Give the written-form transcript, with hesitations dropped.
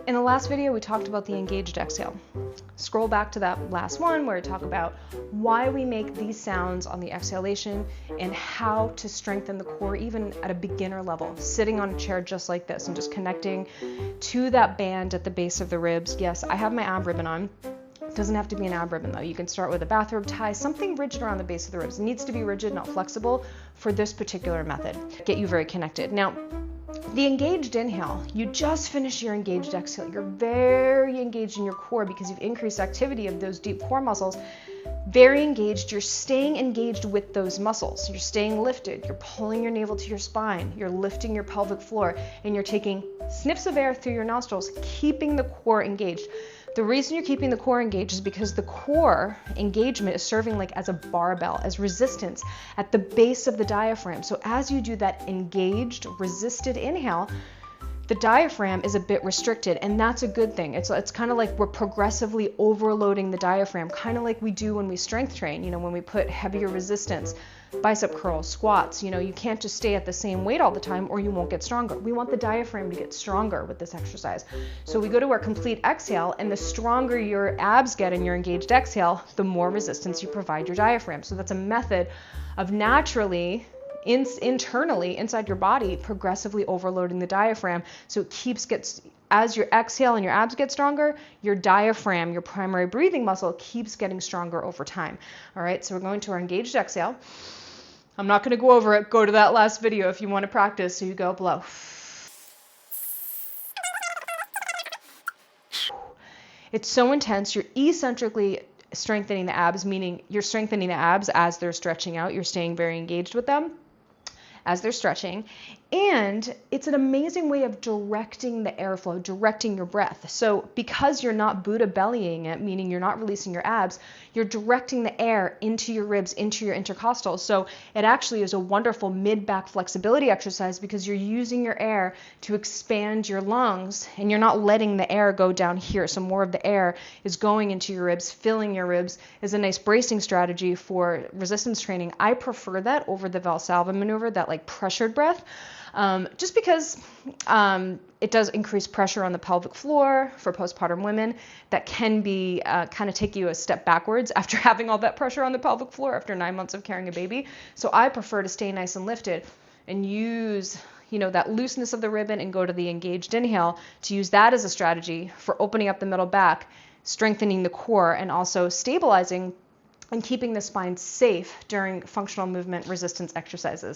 In the last video, we talked about the engaged exhale. Scroll back to that last one where I talk about why we make these sounds on the exhalation and how to strengthen the core even at a beginner level, sitting on a chair just like this and just connecting to that band at the base of the ribs. Yes, I have my ab ribbon on. It doesn't have to be an ab ribbon though. You can start with a bathrobe tie, something rigid around the base of the ribs. It needs to be rigid, not flexible for this particular method. Get you very connected. Now, the engaged inhale, you just finished your engaged exhale. You're very engaged in your core because you've increased activity of those deep core muscles. Very engaged. You're staying engaged with those muscles. You're staying lifted. You're pulling your navel to your spine. You're lifting your pelvic floor, and you're taking sniffs of air through your nostrils, keeping the core engaged. The reason you're keeping the core engaged is because the core engagement is serving like as a barbell, as resistance at the base of the diaphragm. So as you do that engaged, resisted inhale, the diaphragm is a bit restricted, and that's a good thing. It's kind of like we're progressively overloading the diaphragm, kind of like we do when we strength train, when we put heavier resistance, bicep curls, squats. You can't just stay at the same weight all the time or you won't get stronger. We want the diaphragm to get stronger with this exercise. So we go to our complete exhale, and the stronger your abs get in your engaged exhale, the more resistance you provide your diaphragm. So that's a method of naturally internally inside your body progressively overloading the diaphragm, so it gets as your exhale and your abs get stronger, your diaphragm, your primary breathing muscle, keeps getting stronger over time. All right, so we're going to our engaged exhale. I'm not going to go over it. Go to that last video if you want to practice. So you go blow. It's so intense. You're eccentrically strengthening the abs, meaning you're strengthening the abs as they're stretching out. You're staying very engaged with them as they're stretching. And it's an amazing way of directing the airflow, directing your breath. So because you're not Buddha bellying it, meaning you're not releasing your abs, you're directing the air into your ribs, into your intercostals. So it actually is a wonderful mid-back flexibility exercise because you're using your air to expand your lungs, and you're not letting the air go down here. So more of the air is going into your ribs, filling your ribs. Is a nice bracing strategy for resistance training. I prefer that over the Valsalva maneuver, that like pressured breath. Just because it does increase pressure on the pelvic floor for postpartum women. That can be kind of take you a step backwards after having all that pressure on the pelvic floor after 9 months of carrying a baby. So I prefer to stay nice and lifted and use that looseness of the ribbon and go to the engaged inhale to use that as a strategy for opening up the middle back, strengthening the core, and also stabilizing and keeping the spine safe during functional movement resistance exercises.